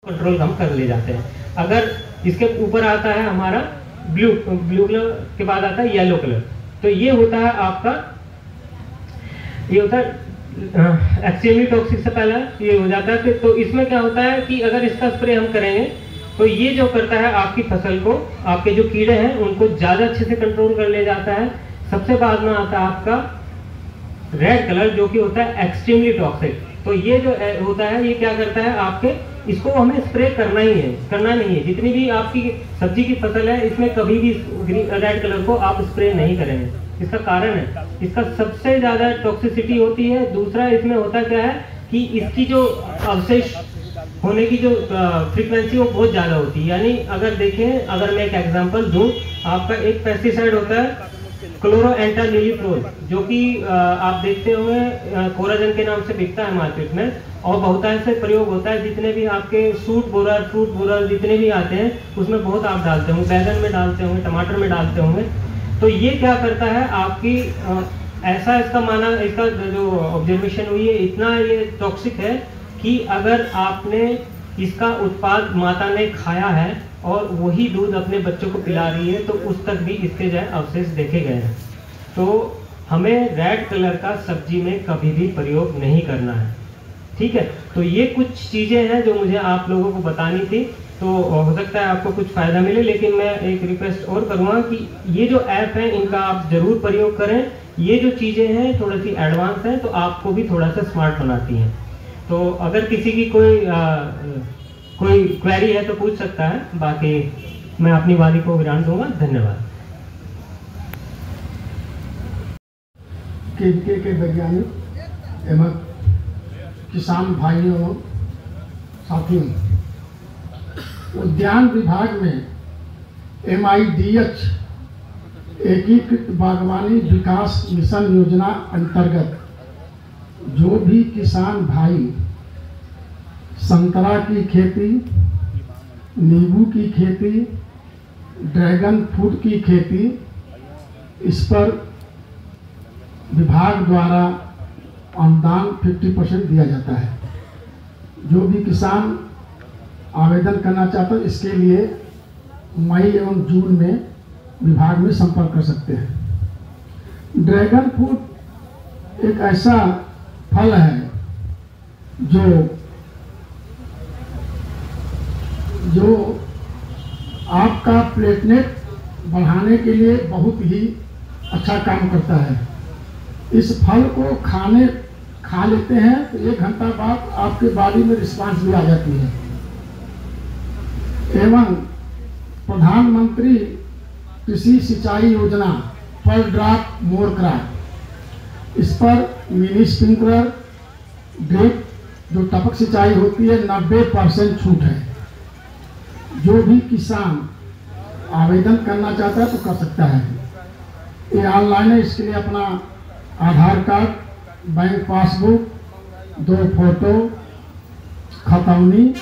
Control हम कर ले जाते हैं। अगर इसके ऊपर आता है हमारा ब्लू कलर के बाद आता है येलो कलर, तो ये होता है आपका, ये होता है एक्सट्रीमली टॉक्सिक से पहले ये हो जाता है। तो इसमें क्या होता है कि अगर इसका स्प्रे हम करेंगे तो ये जो करता है आपकी फसल को, आपके जो कीड़े हैं उनको ज़्यादा अच्छे से कंट्रोल कर ले जाता है। सबसे बाद में आता है आपका रेड कलर जो कि होता है एक्सट्रीमली टॉक्सिक। तो ये जो होता है ये क्या करता है आपके, इसको हमें स्प्रे करना ही है, करना नहीं है। जितनी भी आपकी सब्जी की फसल है इसमें कभी भी रेड कलर को आप स्प्रे नहीं करेंगे। इसका कारण है, इसका सबसे ज़्यादा टॉक्सिसिटी होती है। दूसरा इसमें होता क्या है कि इसकी जो अवशेष होने की जो फ्रीक्वेंसी वो बहुत ज़्यादा होती है। यानी अगर देखें, अगर मैं एक एग्जांपल दूं, आपका एक पेस्टिसाइड होता है क्लोरोएंटानिलीप्रोल, जो कि आप देखते होंगे कोराजन के नाम से बिकता है मार्केट में, और बहुत ऐसे प्रयोग होता है। जितने भी आपके सूट बोरर, फ्रूट बोरर जितने भी आते हैं उसमें बहुत आप डालते होंगे, बैगन में डालते होंगे, टमाटर में डालते होंगे। तो ये क्या करता है आपकी ऐसा इसका माना, इसका जो ऑब्जर्वेशन हुई है, इतना ये टॉक्सिक है कि अगर आपने इसका उत्पाद माता ने खाया है और वही दूध अपने बच्चों को पिला रही है तो उस तक भी इसके जो है अवशेष देखे गए हैं। तो हमें रेड कलर का सब्जी में कभी भी प्रयोग नहीं करना है, ठीक है। तो ये कुछ चीज़ें हैं जो मुझे आप लोगों को बतानी थी। तो हो सकता है आपको कुछ फ़ायदा मिले, लेकिन मैं एक रिक्वेस्ट और करूँगा कि ये जो ऐप है इनका आप ज़रूर प्रयोग करें। ये जो चीज़ें हैं थोड़ी सी एडवांस हैं तो आपको भी थोड़ा सा स्मार्ट बनाती हैं। तो अगर किसी की कोई क्वेरी है तो पूछ सकता है, बाकी मैं अपनी वाणी को विराम दूंगा। धन्यवाद। केवीके के वैज्ञानिक एवं किसान भाइयों साथियों, उद्यान विभाग में MIDH एकीकृत बागवानी विकास मिशन योजना अंतर्गत जो भी किसान भाई संतरा की खेती, नींबू की खेती, ड्रैगन फ्रूट की खेती, इस पर विभाग द्वारा अनुदान 50% दिया जाता है। जो भी किसान आवेदन करना चाहता है इसके लिए मई एवं जून में विभाग में संपर्क कर सकते हैं। ड्रैगन फ्रूट एक ऐसा फल है जो आपका प्लेटलेट बढ़ाने के लिए बहुत ही अच्छा काम करता है। इस फल को खा लेते हैं तो 1 घंटा बाद आपके बॉडी में रिस्पांस भी आ जाती है। एवं प्रधानमंत्री कृषि सिंचाई योजना पर ड्रॉप मोर क्रॉप, इस पर मिनी स्प्रिंकलर ड्रिप जो टपक सिंचाई होती है 90% छूट है। जो भी किसान आवेदन करना चाहता है तो कर सकता है। ये ऑनलाइन है, इसके लिए अपना आधार कार्ड, बैंक पासबुक, 2 फोटो, खतौनी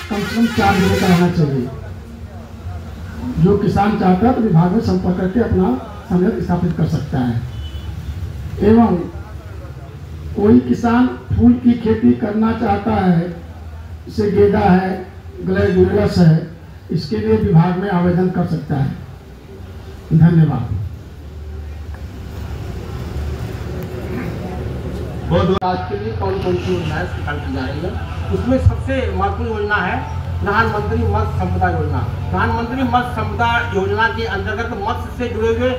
कम से कम 4 दिन का रहना चाहिए। जो किसान चाहता है तो विभाग में संपर्क करके अपना संपर्क स्थापित कर सकता है। एवं कोई किसान फूल की खेती करना चाहता है, जैसे गेंदा है, ग्लैडियोलस है, इसके लिए विभाग में आवेदन कर सकता है। धन्यवाद। आज के लिए कौन कौन सी योजनाएं स्वीकार की जा रही है, उसमें सबसे महत्वपूर्ण योजना है प्रधानमंत्री मत्स्य संपदा योजना। प्रधानमंत्री मत्स्य संपदा योजना के अंतर्गत मत्स्य से जुड़े हुए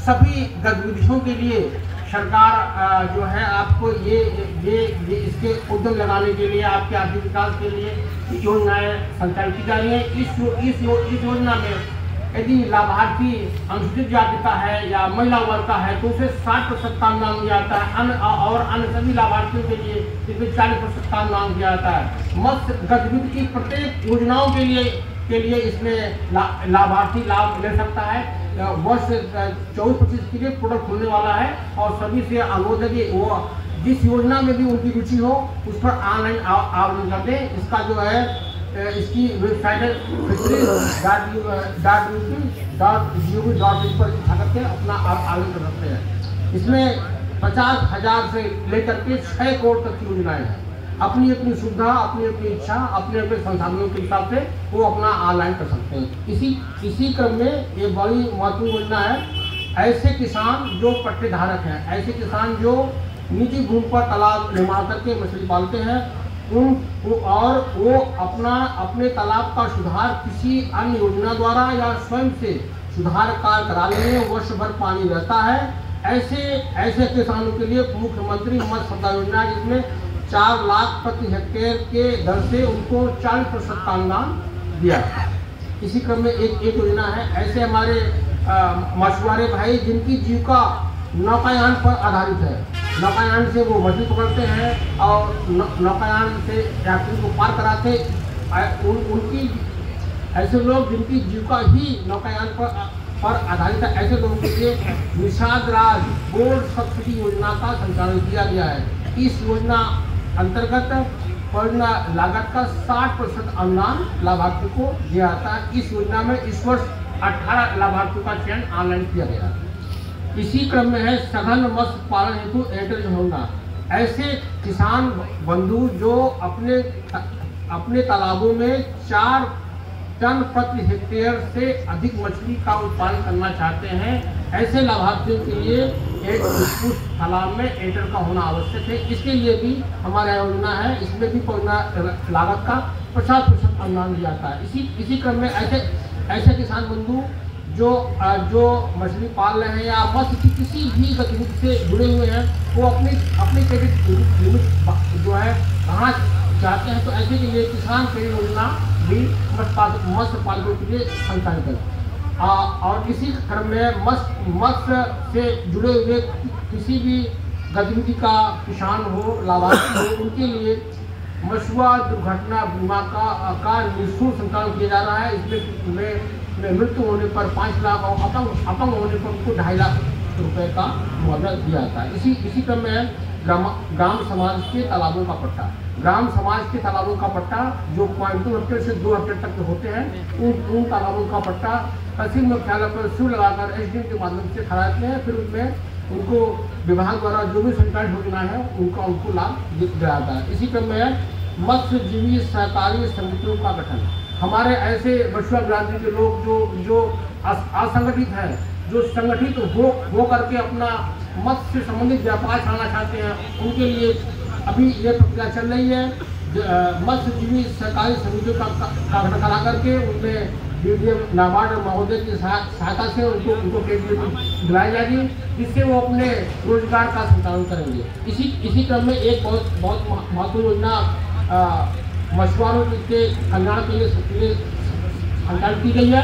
सभी गतिविधियों के लिए सरकार जो है आपको ये इसके उद्यम लगाने के लिए, आपके आर्थिक विकास के लिए योजनाएं संचालित की जा रही है। इस योजना में यदि लाभार्थी अनुसूचित जाति का है या महिला वर्ग का है तो उसे 60% का अनुदान दिया जाता है, और अन्य सभी लाभार्थियों के लिए इसमें 40% का अनुदान दिया जाता है। मत्स्य गतिविधि की प्रत्येक योजनाओं के लिए इसमें लाभार्थी लाभ ले सकता है। वर्ष 24-25 के लिए प्रोडक्ट खुलने वाला है और सभी से अनुरोध है कि वो जिस योजना में भी उनकी रुचि हो उस पर ऑनलाइन आवेदन कर दें। इसका जो है इसकी वेबसाइट है fisheries.gov.in पर जा करके अपना आप आवेदन कर सकते हैं। इसमें 50,000 से लेकर के 6 करोड़ तक की योजनाएं हैं। अपनी अपनी सुविधा, अपनी अपनी इच्छा, अपने अपने संसाधनों के हिसाब से वो अपना ऑनलाइन कर सकते हैं। इसी क्रम में ये बड़ी महत्वपूर्ण योजना है। ऐसे किसान जो पट्टेधारक हैं, ऐसे किसान जो निजी भूमि पर तालाब निर्माण करके मछली पालते हैं, और वो अपने तालाब का सुधार किसी अन्य योजना द्वारा या स्वयं से सुधार कार्य करा लेंगे, वर्ष भर पानी रहता है, ऐसे किसानों के लिए मुख्यमंत्री मत्स्य संपदा योजना, जिसमें 4 लाख प्रति हेक्टेयर के दर से उनको 40% का अनुदान दिया। इसी क्रम में एक योजना है, ऐसे हमारे मछुआरे भाई जिनकी जीविका नौकायान पर आधारित है, नौकायान से वो मछली पकड़ते हैं और नौकायान से यात्री को पार कराते, उनकी ऐसे लोग जिनकी जीविका ही नौकायान पर आधारित है, ऐसे लोगों के लिए निषाद राज बोर्ड सब्सिडी योजना का संचालन किया गया है। इस योजना अंतर्गत परियोजना लागत का 60% अनुदान लाभार्थी को दिया जाता है। इस योजना में इस वर्ष 18 लाभार्थियों का चयन ऑनलाइन किया गया। इसी क्रम में है सघन मत्स्य पालन हेतु एयरटेल योजना। ऐसे किसान बंधु जो अपने तालाबों में 4 टन प्रति हेक्टेयर से अधिक मछली का उत्पादन करना चाहते हैं, ऐसे लाभार्थियों के लिए उस तालाब में एयरटेल का होना आवश्यक है। इसके लिए भी हमारा योजना है, इसमें भी परियोजना लागत का 50% अनुदान दिया जाता है। इसी क्रम में ऐसे किसान बंधु जो मछली पाल रहे हैं या मत्स्य की किसी भी गतिविधि से जुड़े हुए हैं, वो अपनी क्रेडिट लिमिट जो है बढ़ाना चाहते हैं, तो ऐसे के लिए किसान क्रेडिट योजना भी मत्स्य पालकों के लिए संचालित है। और इसी क्रम में मत्स्य से जुड़े हुए किसी भी गतिविधि का किसान हो, लाभार्थी हो, उनके लिए मछुआ दुर्घटना बीमा का निःशुल्क संचालन किया जा रहा है। इसमें मृत्यु होने पर 5 लाख और अपंग होने पर उनको 2.5 लाख रुपए का मुआवजा दिया जाता है। इसी क्रम में ग्राम समाज के तालाबों का पट्टा, ग्राम समाज के तालाबों का पट्टा जो 0.2 हेक्टेयर से 2 हेक्टेयर तक के होते हैं, उन तालाबों का पट्टा तहसील मुख्यालय पर शुल्क लगाकर एसडीएम के माध्यम से खरीदते हैं। फिर उनमें उनको विभाग द्वारा जो भी संचालित योजना है उनको लाभ दिया जाता है। इसी क्रम में मत्स्यजीवी सहकारी समितियों का गठन। हमारे ऐसे मछुआ बिरादरी के लोग जो असंगठित हैं, जो संगठित हो करके अपना मत्स्य से संबंधित व्यापार चलाना चाहते हैं, उनके लिए अभी ये प्रक्रिया चल रही है। मत्स्यजीवी सहकारी समितियों का गठन करा करके उनमें डीडीएम नाबार्ड महोदय की सहायता से उनको क्रेडिट दिलाई जाएगी, जिससे वो अपने रोजगार का संचालन करेंगे। इसी क्रम में एक बहुत महत्वपूर्ण योजना मछुआरों के कल्याण के लिए संचालित की गई है,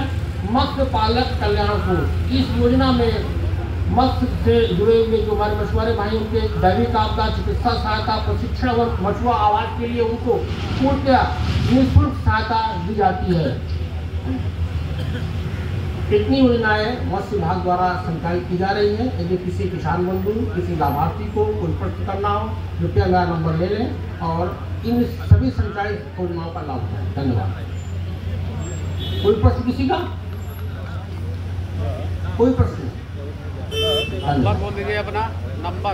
मत्स्य पालक कल्याण कोष। इस योजना में मत्स्य से जुड़े हुए जो हमारे मछुआरे भाई उनके दैनिक आपदा, चिकित्सा सहायता, प्रशिक्षण और मछुआ आवास के लिए उनको पूर्णतः निःशुल्क सहायता दी जाती है। इतनी योजनाएं मत्स्य विभाग द्वारा संचालित की जा रही हैं। यदि किसी किसान बंधु, किसी लाभार्थी को कोई प्रश्न करना हो, कृपया मेरा नंबर ले लें और इन सभी संचालित योजनाओं का लाभ उठाएं। धन्यवाद। कोई प्रश्न किसी का? कोई प्रश्न? नंबर बोल दीजिए अपना नंबर।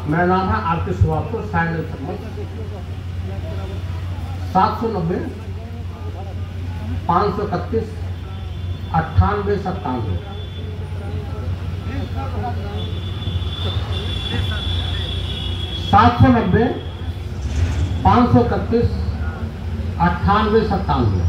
मेरा नाम है आरके श्रीवास्तव, साइंड 790 531 98 97। 790 531 98 97।